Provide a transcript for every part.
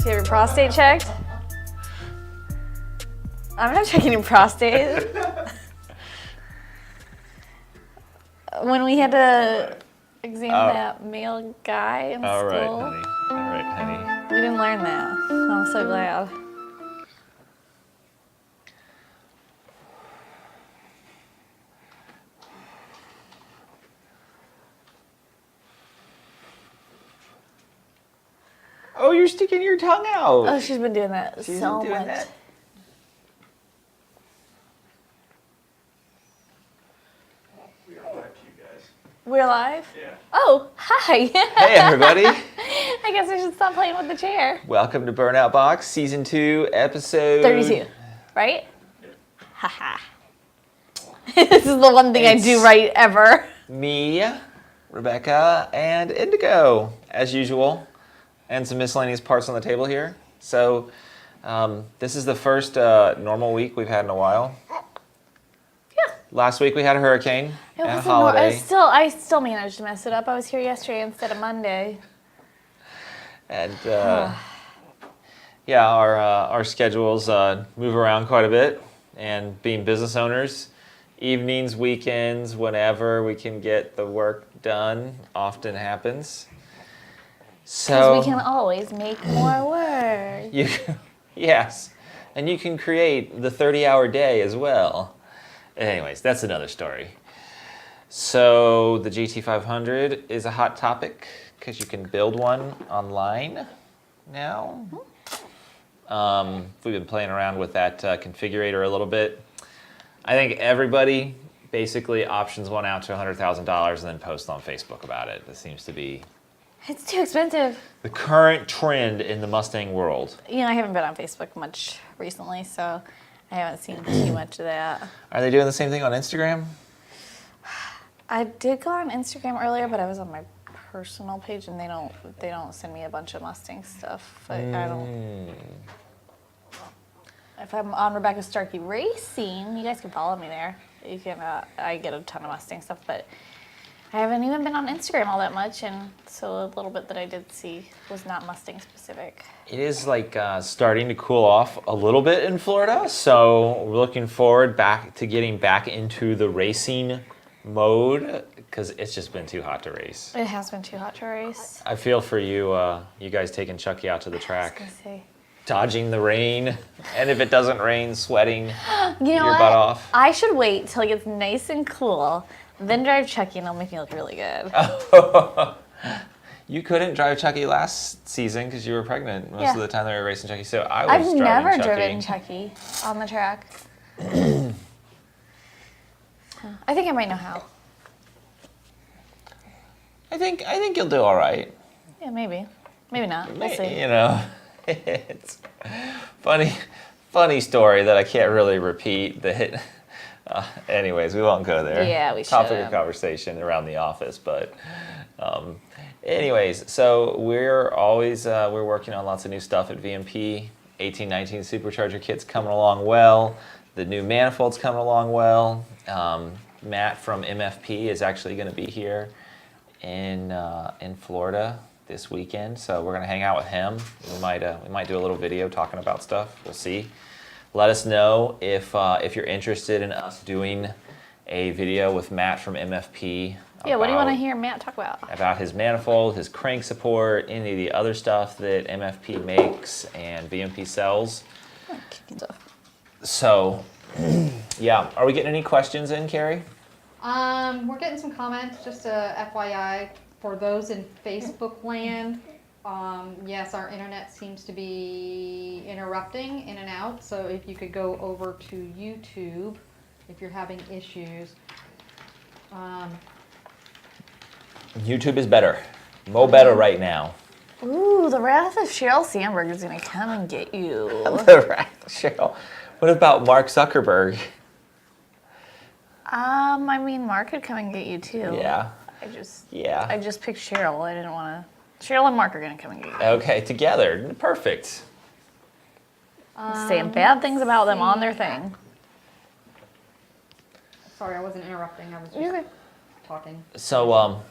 Do you have your prostate checked? I'm not checking your prostate. When we had to examine that male guy in school. All right, honey. All right, honey. We didn't learn that. I'm so glad. Oh, you're sticking your tongue out. Oh, she's been doing that so much. That. We are live to you guys. We're live? Yeah. Oh, hi. Hey, everybody. I guess I should stop playing with the chair. Welcome to Burnout Box, Season 2, Episode... 32, right? Haha. This is the one thing I do right ever. Me, Rebecca, and Indigo, as usual. And some miscellaneous parts on the table here. So, this is the first normal week we've had in a while. Yeah. Last week we had a hurricane It and a wasn't holiday. I still managed to mess it up. I was here yesterday instead of Monday. And yeah, our schedules move around quite a bit. And being business owners, evenings, weekends, whenever we can get the work done often happens. Because we can always make more work. Yes, and you can create the 30-hour day as well. Anyways, that's another story. So the GT500 is a hot topic because you can build one online now. We've been playing around with that configurator a little bit. I think everybody basically options one out to $100,000 and then posts on Facebook about it. That seems to be... It's too expensive. the current trend in the Mustang world. You know, I haven't been on Facebook much recently, so I haven't seen too much of that. Are they doing the same thing on Instagram? I did go on Instagram earlier, but I was on my personal page, and they don't send me a bunch of Mustang stuff. I don't. If I'm on Rebecca Starkey Racing, you guys can follow me there. You can. I get a ton of Mustang stuff, but I haven't even been on Instagram all that much, and so a little bit that I did see was not Mustang specific. It is like starting to cool off a little bit in Florida, so we're looking forward back to getting back into the racing mode because it's just been too hot to race. It has been too hot to race. I feel for you, you guys taking Chucky out to the track, I was gonna say. dodging the rain, and if it doesn't rain, sweating You know your what? butt off. I should wait till it gets nice and cool, then drive Chucky, and it'll make me look really good. You couldn't drive Chucky last season because you were pregnant most of the time they were racing Chucky. So I was I've driving never Chucky. driven Chucky on the track. I think I might know how. I think you'll do all right. Yeah, maybe. Maybe not. We'll see. You know, it's funny story that I can't really repeat. Anyways, we won't go there. Yeah, we Topic shouldn't. of conversation around the office, but anyways, so we're always we're working on lots of new stuff at VMP. 1819 supercharger kit's coming along well. The new manifold's coming along well. Matt from MFP is actually going to be here in Florida this weekend, so we're going to hang out with him. We might do a little video talking about stuff. We'll see. Let us know if you're interested in us doing a video with Matt from MFP. Yeah, what do you want to hear Matt talk about? About his manifold, his crank support, any of the other stuff that MFP makes and VMP sells. So, yeah. Are we getting any questions in, Carrie? We're getting some comments, just a FYI, for those in Facebook land. Yes, our internet seems to be interrupting in and out, so if you could go over to YouTube if you're having issues. YouTube is better. Better right now. Ooh, the wrath of Sheryl Sandberg is going to come and get you. The wrath of Cheryl. What about Mark Zuckerberg? I mean, Mark could come and get you too. Yeah. I just picked Cheryl. I didn't want to. Cheryl and Mark are going to come and get you. Okay, together. Perfect. Saying bad things about them on their thing. Sorry, I wasn't interrupting. I was just Okay. talking. So,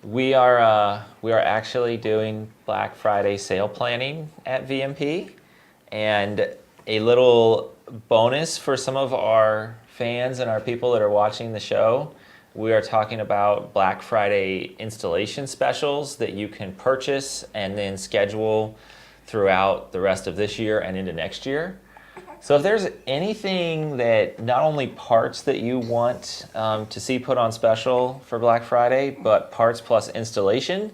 We are actually doing Black Friday sale planning at VMP, and a little bonus for some of our fans and our people that are watching the show. We are talking about Black Friday installation specials that you can purchase and then schedule throughout the rest of this year and into next year. So if there's anything that, not only parts that you want to see put on special for Black Friday, but parts plus installation,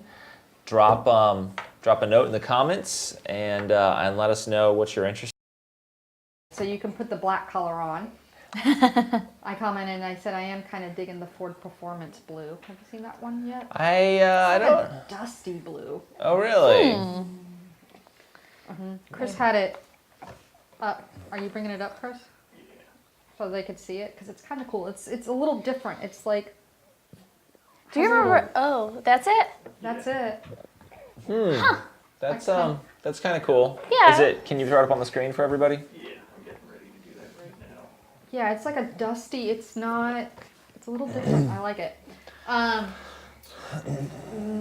drop a note in the comments and let us know what you're interested in. So you can put the black color on. I commented and I said I am kind of digging the Ford Performance blue. Have you seen that one yet? I don't. A dusty blue. Oh really? Chris had it up. Are you bringing it up, Chris? So they could see it because it's kind of cool. It's a little different. It's like. Do you remember? Oh, that's it. That's it. That's kind of cool. Yeah. Is it? Can you throw it up on the screen for everybody? Yeah, it's like a dusty. It's not. It's a little different. I like it.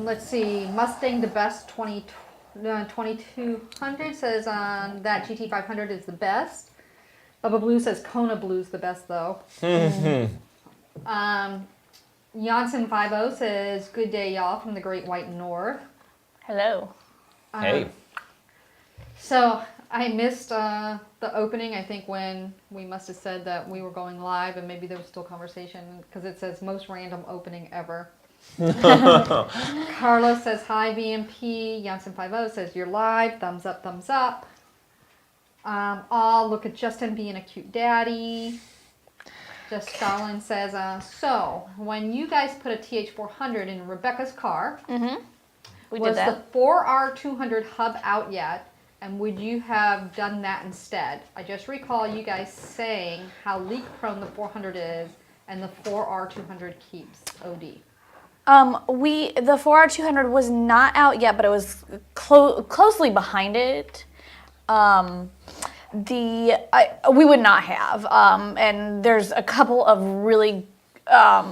Let's see. Mustang the best 2200 says that GT500 is the best. Bubba Blue says Kona Blue's the best though. Janssen 50 says good day y'all from the Great White North. Hello. Hey. So I missed the opening. I think when we must have said that we were going live, and maybe there was still conversation because it says most random opening ever. Carlos says hi VMP. Janssen 50 says you're live. Thumbs up, thumbs up. Look at Justin being a cute daddy. Just Starlin says, so when you guys put a TH400 in Rebecca's car, We was did that. the 4R200 hub out yet? And would you have done that instead? I just recall you guys saying how leak prone the 400 is and the 4R200 keeps OD. The 4R200 was not out yet, but it was closely behind it. We would not have, and there's a couple of really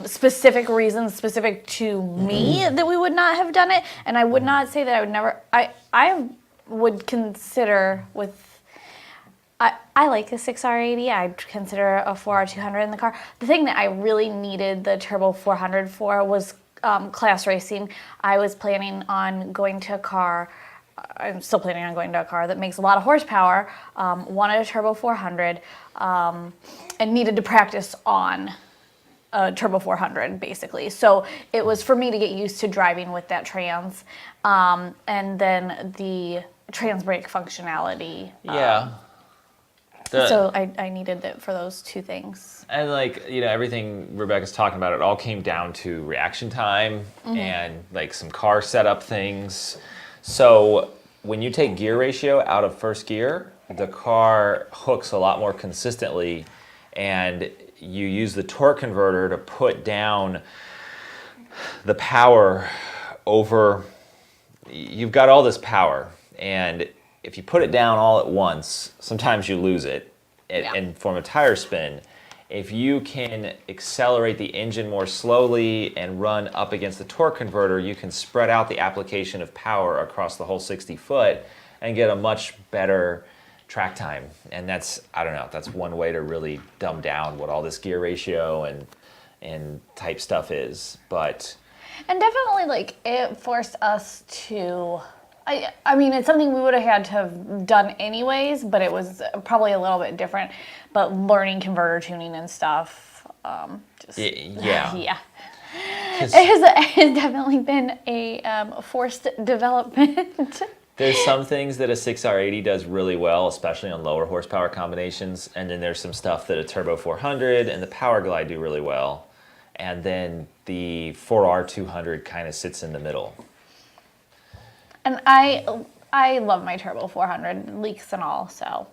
specific reasons specific to me that we would not have done it, and I would not say that I would never. I would consider with. I like a 6R80. I'd consider a 4R200 in the car. The thing that I really needed the Turbo 400 for was class racing. I was planning on going to a car. I'm still planning on going to a car that makes a lot of horsepower, wanted a Turbo 400, and needed to practice on a Turbo 400, basically. So it was for me to get used to driving with that trans, and then the trans brake functionality. Yeah. So I needed it for those two things. And everything Rebecca's talking about, it all came down to reaction time and some car setup things. So when you take gear ratio out of first gear, the car hooks a lot more consistently, and you use the torque converter to put down the power over. You've got all this power, and if you put it down all at once, sometimes you lose it and form a tire spin. If you can accelerate the engine more slowly and run up against the torque converter, you can spread out the application of power across the whole 60 foot and get a much better track time. And that's one way to really dumb down what all this gear ratio and type stuff is. And definitely, it forced us to. I mean, it's something we would have had to have done anyways, but it was probably a little bit different. But learning converter tuning and stuff, yeah. It has definitely been a forced development. There's some things that a 6R80 does really well, especially on lower horsepower combinations, and then there's some stuff that a Turbo 400 and the Power Glide do really well, and then the 4R200 kind of sits in the middle. And I love my Turbo 400, leaks and all, so.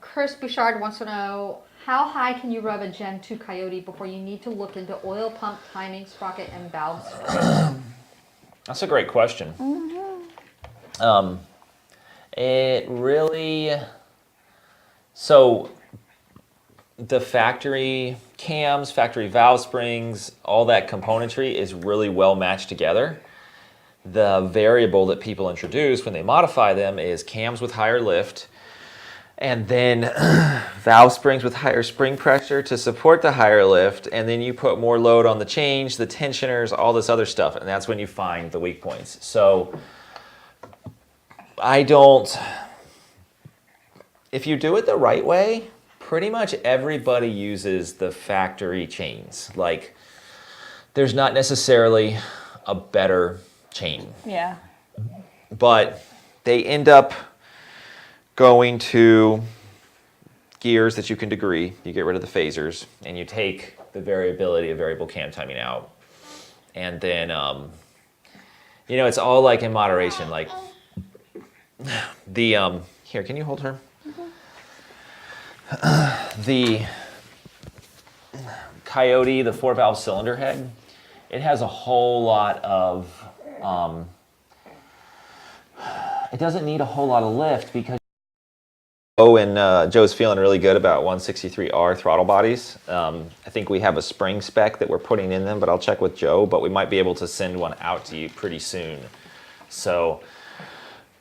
Chris Bouchard wants to know, how high can you rub a Gen 2 Coyote before you need to look into oil pump, timing, sprocket, and valve strength? That's a great question. It really... So, the factory cams, factory valve springs, all that componentry is really well matched together. The variable that people introduce when they modify them is cams with higher lift, and then valve springs with higher spring pressure to support the higher lift, and then you put more load on the change, the tensioners, all this other stuff, and that's when you find the weak points. So if you do it the right way, pretty much everybody uses the factory chains. Like, there's not necessarily a better chain. Yeah. But they end up going to gears that you can degree. You get rid of the phasers, and you take the variability of variable cam timing out. And then, it's all like in moderation. Like here, can you hold her? The Coyote, the 4-valve cylinder head, it has a whole lot of, it doesn't need a whole lot of lift because Joe's feeling really good about 163R throttle bodies. I think we have a spring spec that we're putting in them, but I'll check with Joe, but we might be able to send one out to you pretty soon. So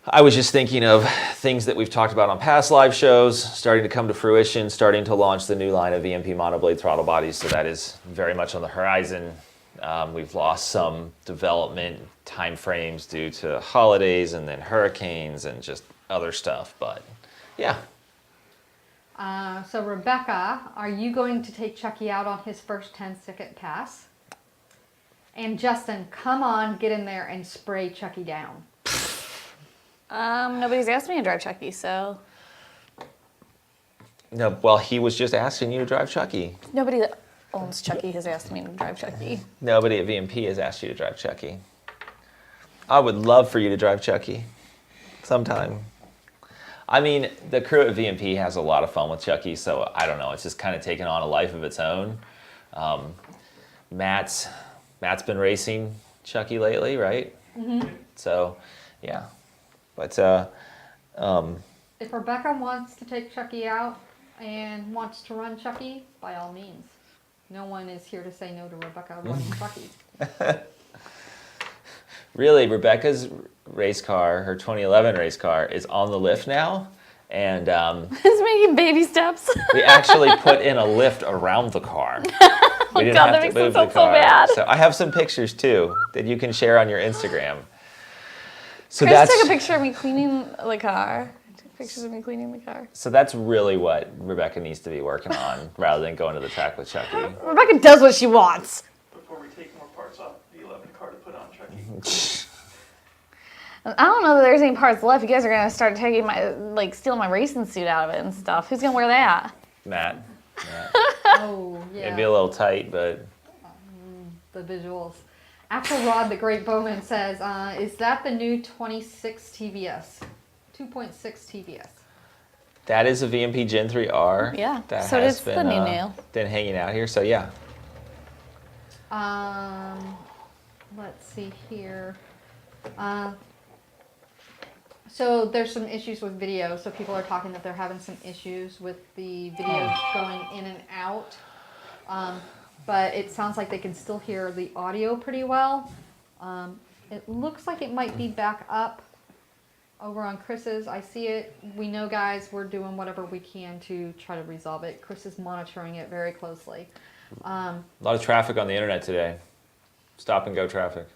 I was just thinking of things that we've talked about on past live shows, starting to come to fruition, starting to launch the new line of VMP monoblade throttle bodies, so that is very much on the horizon. We've lost some development time frames due to holidays and then hurricanes and just other stuff, but yeah. So Rebecca, are you going to take Chucky out on his first 10-second pass? And Justin, come on, get in there and spray Chucky down. Nobody's asked me to drive Chucky, so. No, well, he was just asking you to drive Chucky. Nobody that owns Chucky has asked me to drive Chucky. Nobody at VMP has asked you to drive Chucky. I would love for you to drive Chucky sometime. I mean, the crew at VMP has a lot of fun with Chucky, so I don't know. It's just kind of taken on a life of its own. Matt's been racing Chucky lately, right? Mm-hmm. So, yeah. But if Rebecca wants to take Chucky out and wants to run Chucky, by all means. No one is here to say no to Rebecca running Chucky. Really, Rebecca's race car, her 2011 race car, is on the lift now. And It's making baby steps. we actually put in a lift around the car. We didn't God, have that to makes me move feel the so car. bad. So I have some pictures too that you can share on your Instagram. So Chris took a picture of me cleaning the car. Took pictures of me cleaning the car. So that's really what Rebecca needs to be working on, rather than going to the track with Chucky. Rebecca does what she wants. Before we take more parts off the 11 car to put on Chucky. I don't know that there's any parts left. You guys are gonna start taking stealing my racing suit out of it and stuff. Who's gonna wear that? Matt. Oh, yeah. It'd be a little tight, but The visuals. After Rod the Great Bowman says, is that the new 26 TVS? 2.6 TVS. that is a VMP Gen 3R. Yeah. That So has it's the new. been hanging out here. So yeah. Let's see here. So there's some issues with video. So people are talking that they're having some issues with the videos going in and out. But it sounds like they can still hear the audio pretty well. It looks like it might be back up over on Chris's. I see it. We know, guys, we're doing whatever we can to try to resolve it. Chris is monitoring it very closely. A lot of traffic on the internet today. Stop and go traffic.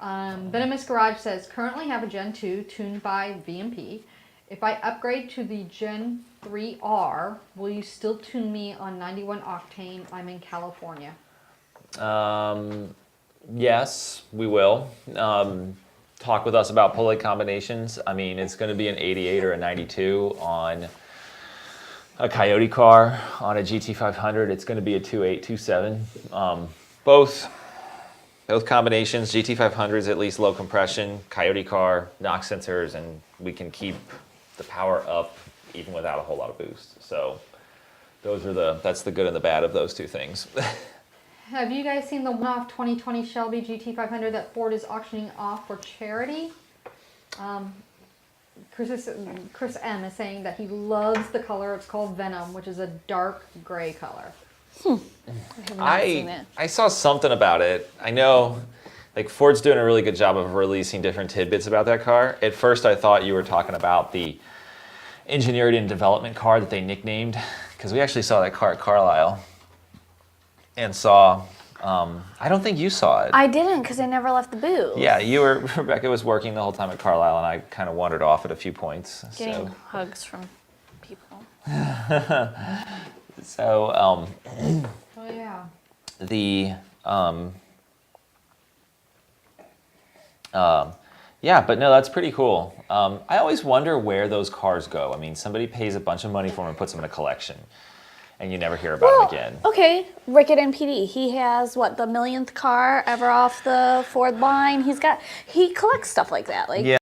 Venomous Garage says, currently have a Gen 2 tuned by VMP. If I upgrade to the Gen 3R, will you still tune me on 91 octane? I'm in California. Yes, we will. Talk with us about pulley combinations. I mean, it's going to be an 88 or a 92 on a Coyote car. On a GT500, it's going to be a 28, 27. Both combinations, GT500 is at least low compression, Coyote car, knock sensors, and we can keep the power up even without a whole lot of boost. So that's the good and the bad of those two things. Have you guys seen the one-off 2020 Shelby GT500 that Ford is auctioning off for charity? Chris M is saying that he loves the color. It's called Venom, which is a dark gray color. I have not seen it. I saw something about it. I know, like Ford's doing a really good job of releasing different tidbits about that car. At first, I thought you were talking about the engineered and development car that they nicknamed, because we actually saw that car at Carlisle and saw. I don't think you saw it. I didn't because I never left the booth. Yeah, Rebecca was working the whole time at Carlisle, and I kind of wandered off at a few points. Getting hugs from people. So, Oh yeah. Yeah, but no, that's pretty cool. I always wonder where those cars go. I mean, somebody pays a bunch of money for them and puts them in a collection, and you never hear about them again. Okay, Rickett NPD. He has what, the millionth car ever off the Ford line. He collects stuff like that. Like, Yeah.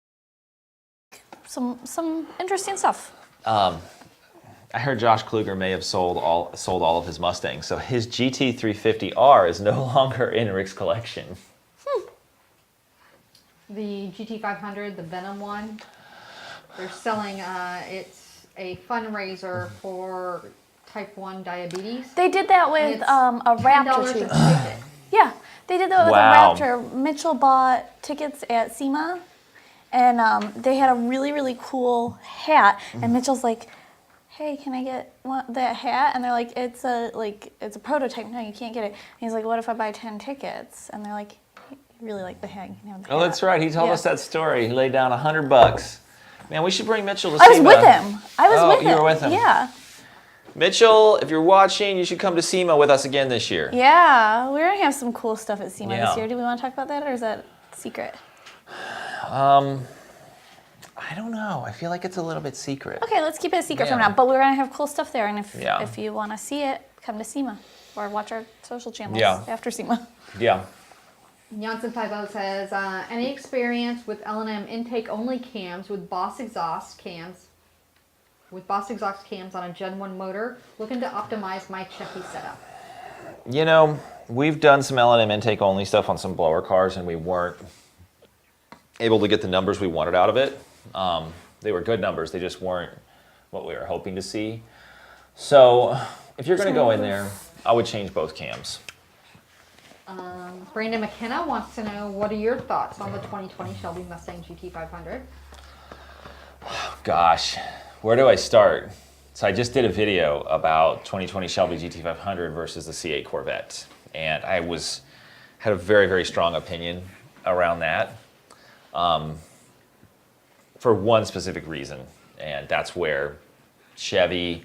Some interesting stuff. I heard Josh Kluger may have sold all of his Mustangs, so his GT350R is no longer in Rick's collection. The GT500, the Venom one, they're selling, it's a fundraiser for type 1 diabetes. They did that with It's a Raptor $10 too. a ticket. Yeah, they did that with Wow. a Raptor. Mitchell bought tickets at SEMA, and they had a really, really cool hat. And Mitchell's like, "Hey, can I get that hat?" And they're like, "It's a prototype. No, you can't get it." And he's like, "What if I buy 10 tickets?" And they're like, "You really like the hat? You can have the hat." Oh, that's right. He told Yeah. us that story. He laid down $100. Man, we should bring Mitchell to I was SEMA. with him. Oh, you were with him. Yeah. Mitchell, if you're watching, you should come to SEMA with us again this year. Yeah, we're gonna have some cool stuff at SEMA Yeah. this year. Do we want to talk about that, or is that secret? I don't know. I feel like it's a little bit secret. Okay, let's keep it a secret from Yeah. now. But we're gonna have cool stuff there, and Yeah. if you want to see it, come to SEMA or watch our social channels Yeah. after SEMA. Yeah. Janssen 50 says, any experience with L&M intake only cams with Boss exhaust cams on a Gen 1 motor, looking to optimize my Chevy setup. You know, we've done some L&M intake only stuff on some blower cars, and we weren't able to get the numbers we wanted out of it. They were good numbers. They just weren't what we were hoping to see. So if you're going to go in there, I would change both cams. Brandon McKenna wants to know, what are your thoughts on the 2020 Shelby Mustang GT500? Gosh, where do I start? So I just did a video about 2020 Shelby GT500 versus the C8 Corvette, and I had a very, very strong opinion around that for one specific reason, and that's where Chevy,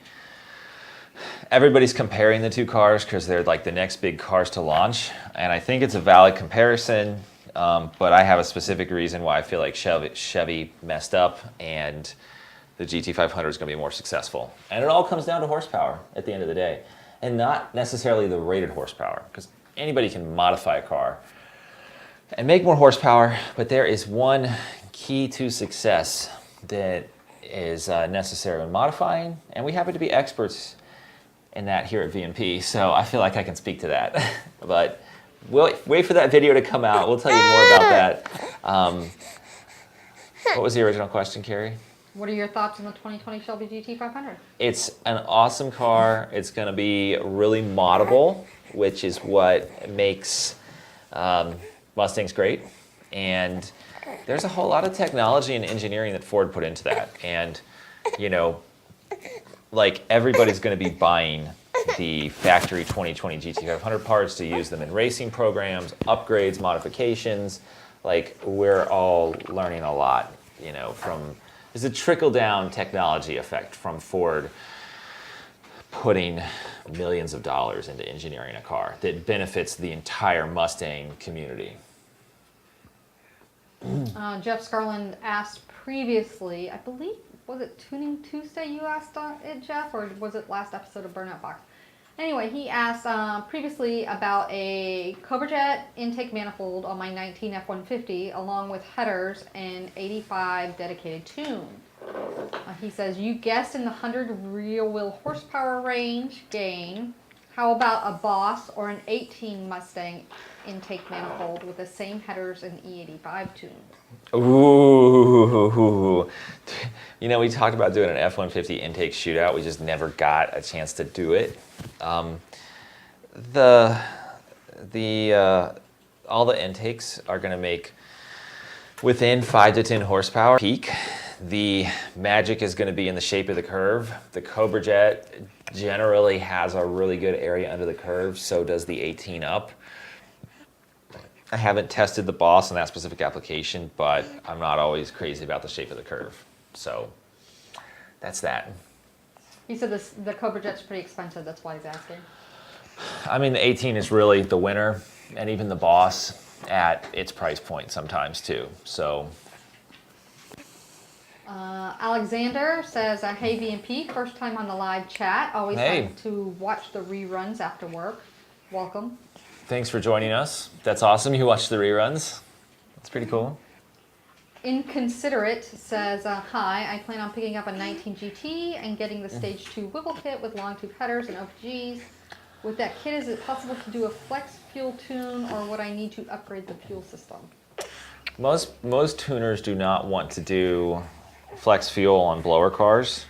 everybody's comparing the two cars because they're like the next big cars to launch, and I think it's a valid comparison, but I have a specific reason why I feel like Chevy messed up and the GT500 is going to be more successful. And it all comes down to horsepower at the end of the day, and not necessarily the rated horsepower, because anybody can modify a car and make more horsepower, but there is one key to success that is necessary when modifying, and we happen to be experts in that here at VMP, so I feel like I can speak to that. But we'll wait for that video to come out. We'll tell you more about that. What was the original question, Carrie? What are your thoughts on the 2020 Shelby GT500? It's an awesome car. It's going to be really moddable, which is what makes Mustangs great. And there's a whole lot of technology and engineering that Ford put into that. And, you know, like everybody's going to be buying the factory 2020 GT500 parts to use them in racing programs, upgrades, modifications. Like, we're all learning a lot, you know, there's a trickle-down technology effect from Ford putting millions of dollars into engineering a car that benefits the entire Mustang community. Jeff Scarland asked previously, I believe, was it Tuning Tuesday you asked it, Jeff, or was it last episode of Burnout Box? Anyway, he asked previously about a Cobra Jet intake manifold on my 19 F-150 along with headers and 85 dedicated tune. He says, you guessed in the 100 rear wheel horsepower range gain. How about a Boss or an 18 Mustang intake manifold with the same headers and E85 tune. Ooh. You know, we talked about doing an F-150 intake shootout. We just never got a chance to do it. All the intakes are going to make within 5 to 10 horsepower peak. The magic is going to be in the shape of the curve. The Cobra Jet generally has a really good area under the curve, so does the 18 up. I haven't tested the Boss on that specific application, but I'm not always crazy about the shape of the curve. So that's that. He said the Cobra Jet's pretty expensive, that's why he's asking. I mean, the 18 is really the winner, and even the Boss at its price point sometimes too. So. Alexander says, hey VMP, first time on the live chat. Always like to watch the reruns after work. Welcome. Thanks for joining us. That's awesome. You watch the reruns. That's pretty cool. Inconsiderate says, hi, I plan on picking up a 19 GT and getting the Stage 2 Wiggle Kit with long tube headers and OPGs. With that kit, is it possible to do a flex fuel tune, or would I need to upgrade the fuel system? Most tuners do not want to do flex fuel on blower cars,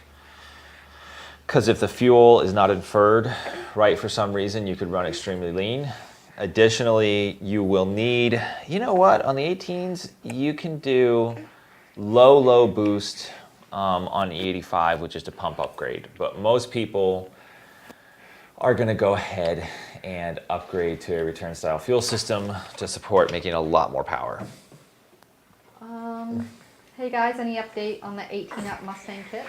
because if the fuel is not inferred right for some reason, you could run extremely lean. Additionally, you will need, you know what, on the 18s, you can do low boost on E85 with just a pump upgrade. But most people are going to go ahead and upgrade to a return style fuel system to support making a lot more power. Hey guys, any update on the 18-up Mustang kit?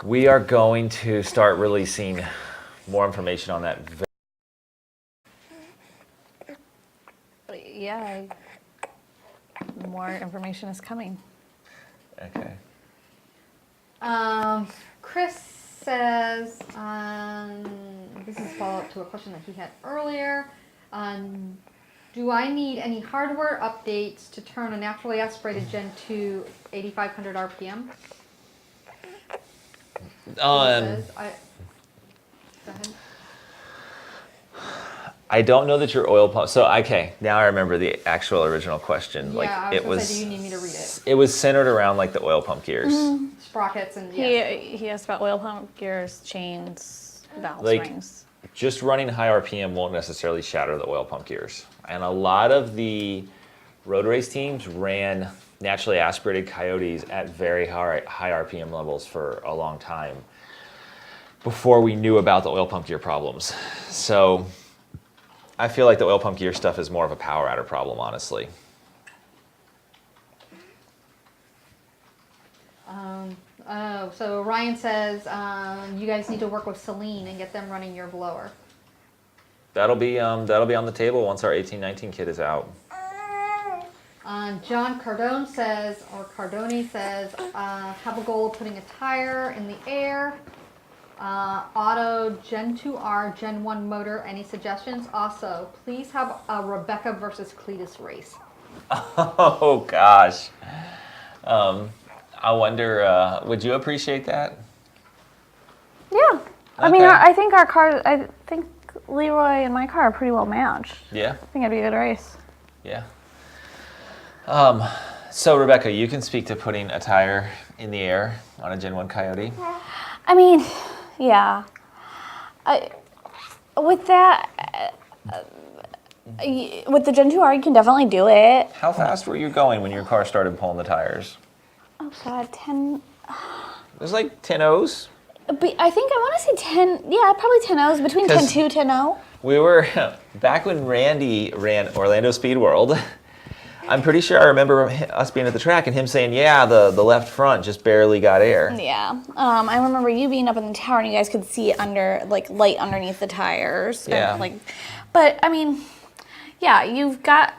We are going to start releasing more information on that. Yeah, more information is coming. Okay. Chris says, this is a follow-up to a question that he had earlier. Do I need any hardware updates to turn a naturally aspirated Gen 2 8500 RPM? Go ahead. I don't know that your oil pump. So okay, now I remember the actual original question. Yeah, like I was gonna say, do you need me to read it? It was centered around like the oil pump gears. Sprockets and yeah. He asked about oil pump gears, chains, valves, Like, rings. Just running high RPM won't necessarily shatter the oil pump gears. And a lot of the road race teams ran naturally aspirated Coyotes at very high RPM levels for a long time before we knew about the oil pump gear problems. So I feel like the oil pump gear stuff is more of a power adder problem, honestly. So Ryan says you guys need to work with Celine and get them running your blower. That'll be on the table once our 1819 kit is out. John Cardone says, have a goal of putting a tire in the air. Auto Gen 2R Gen 1 motor. Any suggestions? Also, please have a Rebecca versus Cletus race. Oh gosh. I wonder, would you appreciate that? Yeah. I mean, I think our cars, I think Leroy and my car are pretty well matched. Yeah. I think it'd be a good race. Yeah. So Rebecca, you can speak to putting a tire in the air on a Gen 1 Coyote. I mean, yeah. With that, with the Gen 2R, you can definitely do it. How fast were you going when your car started pulling the tires? Oh God, 10. It was like 10 O's. But I think I want to say 10. Yeah, probably 10 O's, between 10.2, 10.0. We were back when Randy ran Orlando Speed World. I'm pretty sure I remember us being at the track and him saying, "Yeah, the left front just barely got air." Yeah, I remember you being up in the tower and you guys could see under light underneath the tires. Yeah. But I mean, yeah, you've got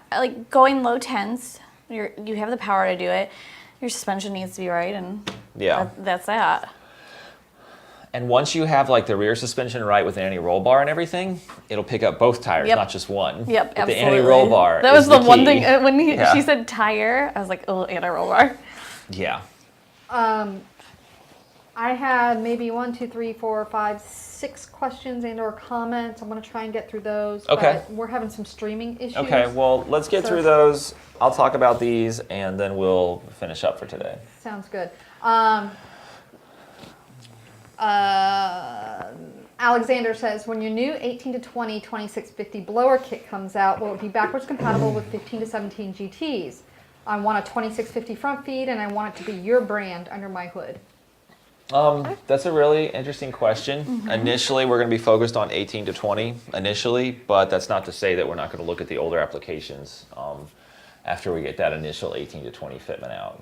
going low tens. You have the power to do it. Your suspension needs to be right, and yeah, that's that. And once you have the rear suspension right with the anti-roll bar and everything, it'll pick up both tires, not just one. Yep, but absolutely. The anti-roll bar. That was the one key. thing when she said tire, I was like, oh, anti-roll bar. Yeah. I had maybe 1, 2, 3, 4, 5, 6 questions and or comments. I'm going to try and get through those. Okay. But we're having some streaming issues. Okay, well, let's get So- through those. I'll talk about these, and then we'll finish up for today. Sounds good. Alexander says, when your new 18 to 20 2650 blower kit comes out, will it be backwards compatible with 15 to 17 GTs? I want a 2650 front feed, and I want it to be your brand under my hood. That's a really interesting question. Initially, we're going to be focused on 18 to 20 initially, but that's not to say that we're not going to look at the older applications after we get that initial 18 to 20 fitment out.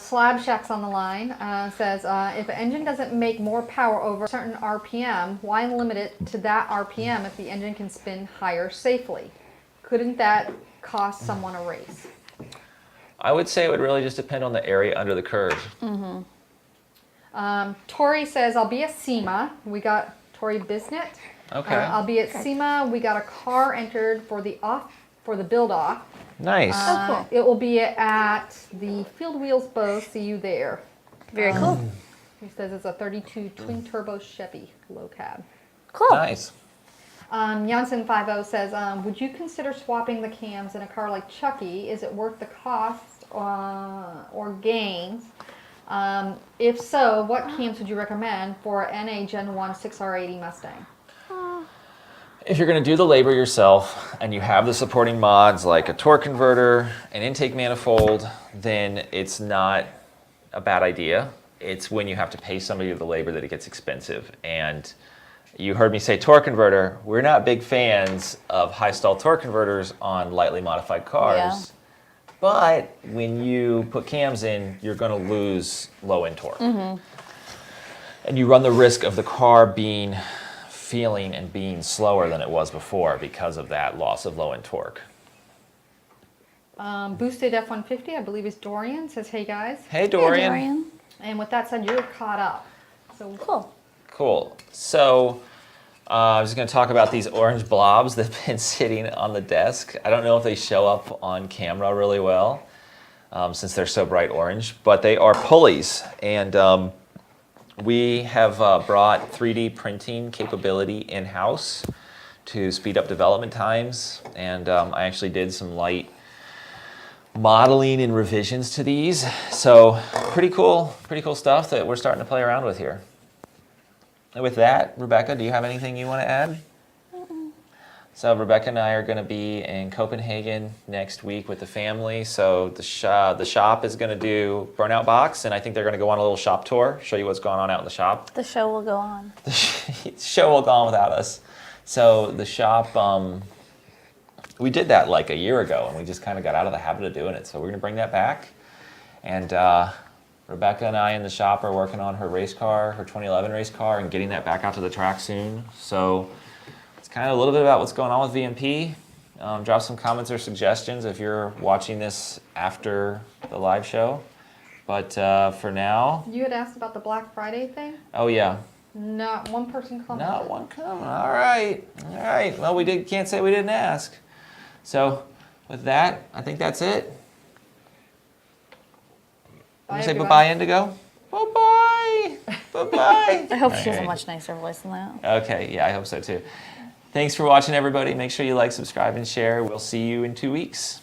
Slab Shack's on the line, says, if an engine doesn't make more power over a certain RPM, why limit it to that RPM if the engine can spin higher safely? Couldn't that cost someone a race? I would say it would really just depend on the area under the curve. Tori says, I'll be at SEMA. We got Tori Bisnet. Okay. I'll be at SEMA. We got a car entered for the build off. Nice. cool. It will be at the Field Wheels Bow. See you there. Very cool. He says it's a 32 twin turbo Chevy low cab. Cool. Nice. Jansen50 says, would you consider swapping the cams in a car like Chucky? Is it worth the cost or gains? If so, what cams would you recommend for an NA Gen 1 6R80 Mustang? If you're going to do the labor yourself and you have the supporting mods like a torque converter, an intake manifold, then it's not a bad idea. It's when you have to pay somebody the labor that it gets expensive. And you heard me say torque converter. We're not big fans of high stall torque converters on lightly modified cars. Yeah. But when you put cams in, you're going to lose low end torque. And you run the risk of the car feeling and being slower than it was before because of that loss of low end torque. Boosted F-150, I believe is Dorian, says, hey guys. Hey Dorian. Hey, Dorian. And with that said, you're caught up. So Cool. Cool. So I'm just going to talk about these orange blobs that have been sitting on the desk. I don't know if they show up on camera really well since they're so bright orange, but they are pulleys. And we have brought 3D printing capability in-house to speed up development times. And I actually did some light modeling and revisions to these. So pretty cool stuff that we're starting to play around with here. And with that, Rebecca, do you have anything you want to add? So Rebecca and I are going to be in Copenhagen next week with the family. So the shop is going to do Burnout Box, and I think they're going to go on a little shop tour, show you what's going on out in the shop. The show will go on. The show will go on without us. So the shop, we did that like a year ago, and we just kind of got out of the habit of doing it. So we're going to bring that back. And Rebecca and I in the shop are working on her race car, her 2011 race car, and getting that back out to the track soon. So it's kind of a little bit about what's going on with VMP. Drop some comments or suggestions if you're watching this after the live show. But for now, you had asked about the Black Friday thing? oh yeah, Not one person commented. not one comment. All right. Well, can't say we didn't ask. So with that, I think that's it. Bye, You say everyone. bye-bye, Indigo? Bye-bye. Bye-bye. I hope she has a Okay. much nicer voice than that. Okay, yeah, I hope so too. Thanks for watching, everybody. Make sure you like, subscribe, and share. We'll see you in 2 weeks.